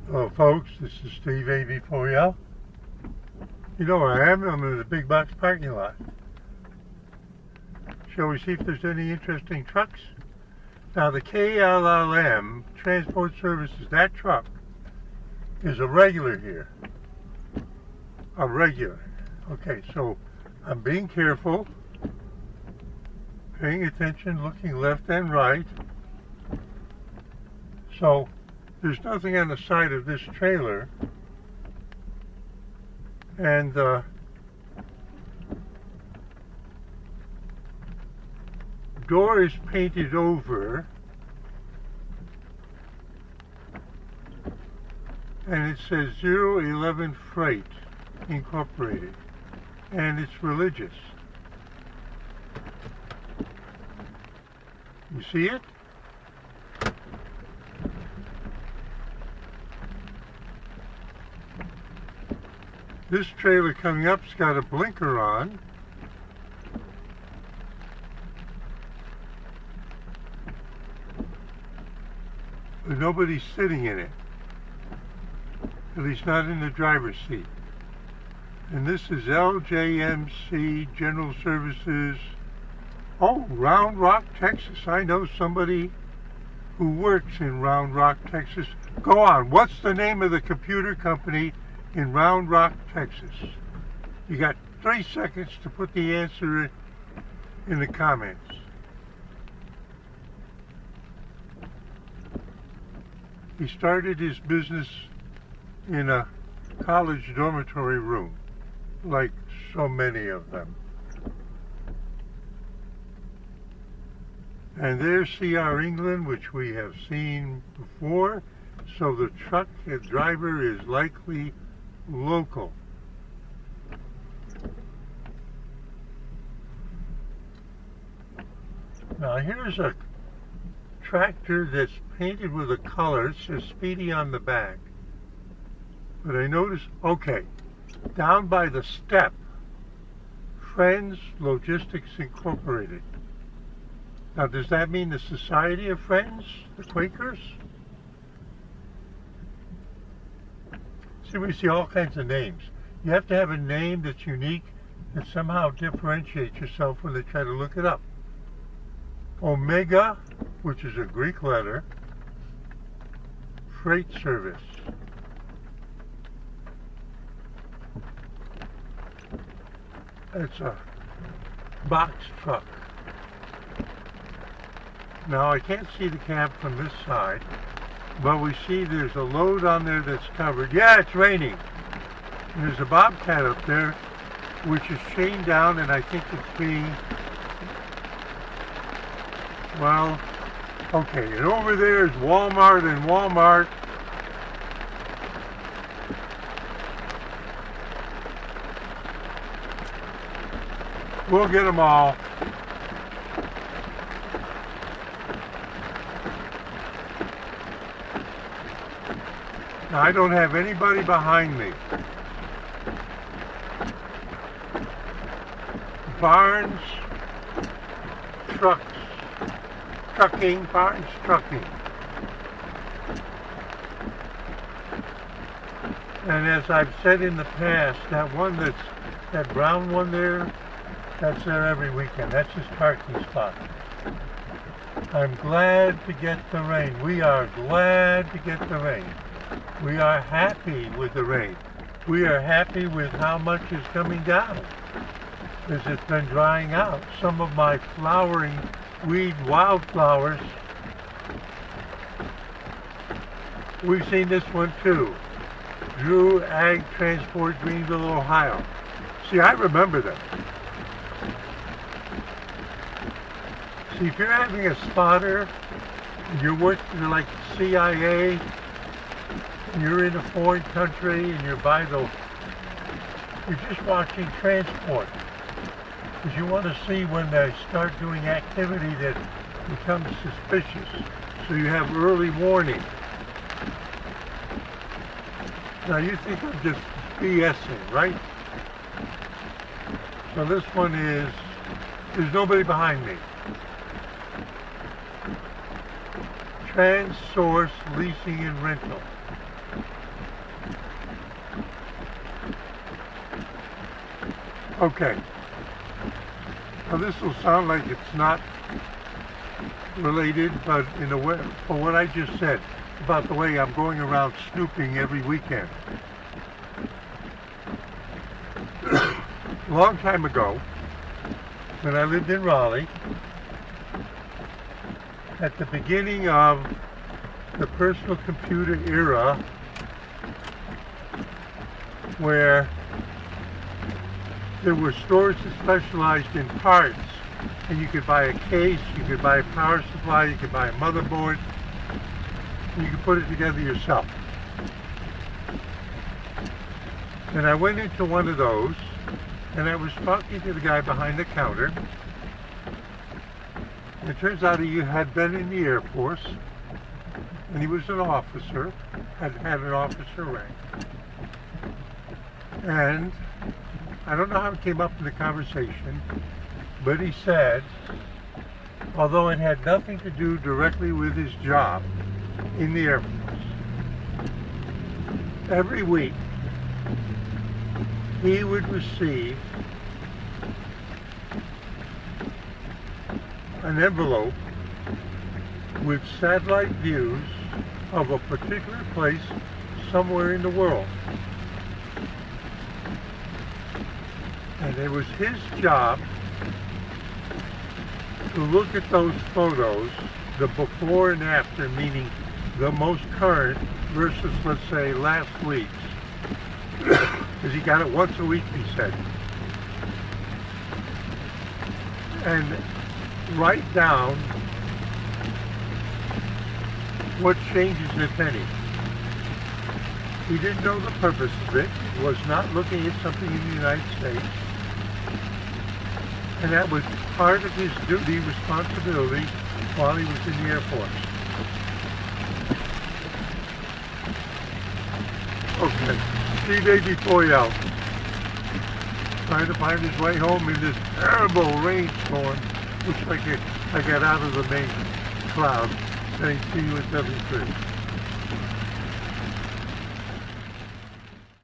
Hello folks, this is Steve A.V. for you. You know where I am? I'm in the BigBox Parking Lot. Shall we see if there's any interesting trucks? Now the KLLM Transport Services, that truck is a regular here. A regular. Okay, so I'm being careful, paying attention, looking left and right. So there's nothing on the side of this trailer, and door is painted over, and it says 011 Freight Incorporated, and it's religious. You see it? This trailer coming up's got a blinker on. But nobody's sitting in it. At least not in the driver's seat. And this is LJMC General Services. Oh, Round Rock, Texas. I know somebody who works in Round Rock, Texas. Go on. What's the name of the computer company in Round Rock, Texas? You got 3 seconds to put the answer in the comments. He started his business in a college dormitory room, like so many of them. And there's CR England, which we have seen before, so the truck driver is likely local. Now here's a tractor that's painted with a color. It says Speedy on the back. But I noticed, okay, down by the step, Friends Logistics Incorporated. Now does that mean the Society of Friends? The Quakers? See, we see all kinds of names. You have to have a name that's unique, that somehow differentiates yourself when they try to look it up. Omega, which is a Greek letter, Freight Service. It's a box truck. Now I can't see the cab from this side, but we see there's a load on there that's covered. Yeah, it's raining. And there's a bobcat up there, which is chained down, and I think it's being, well, okay. And over there is Walmart and Walmart. We'll get them all. Now, I don't have anybody behind me. Barnes Trucks. Trucking, Barnes Trucking. And as I've said in the past, that brown one there, that's there every weekend. That's his parking spot. I'm glad to get the rain. We are glad to get the rain. We are happy with the rain. We are happy with how much is coming down, because it's been drying out. Some of my flowering weed wildflowers, we've seen this one too. Drew Ag Transport, Greenville, Ohio. See, I remember them. See, if you're having a spotter, and you're working like CIA, and you're in a foreign country, and you're just watching transport, because you want to see when they start doing activity that becomes suspicious, so you have early warning. Now you think I'm just BSing, right? So this one is, there's nobody behind me. Trans-source leasing and rental. Okay. Now this will sound like it's not related, but in a way, for what I just said about the way I'm going around snooping every weekend. A long time ago, when I lived in Raleigh, at the beginning of the personal computer era, where there were stores that specialized in parts, and you could buy a case, you could buy a power supply, you could buy a motherboard, and you could put it together yourself. And I went into one of those, and I was talking to the guy behind the counter. It turns out he had been in the Air Force, and he was an officer, had an officer rank. And I don't know how it came up in the conversation, but he said, although it had nothing to do directly with his job in the Air Force, every week he would receive an envelope with satellite views of a particular place somewhere in the world. And it was his job to look at those photos, the before and after, meaning the most current versus, let's say, last week's. Because he got it once a week, he said. And write down what changes, if any. He didn't know the purpose of it, was not looking at something in the United States, and that was part of his duty, responsibility, while he was in the Air Force. Okay, C-Baby 4L, trying to find his way home in this terrible rainstorm. Looks like I got out of the main cloud, saying see you at 73.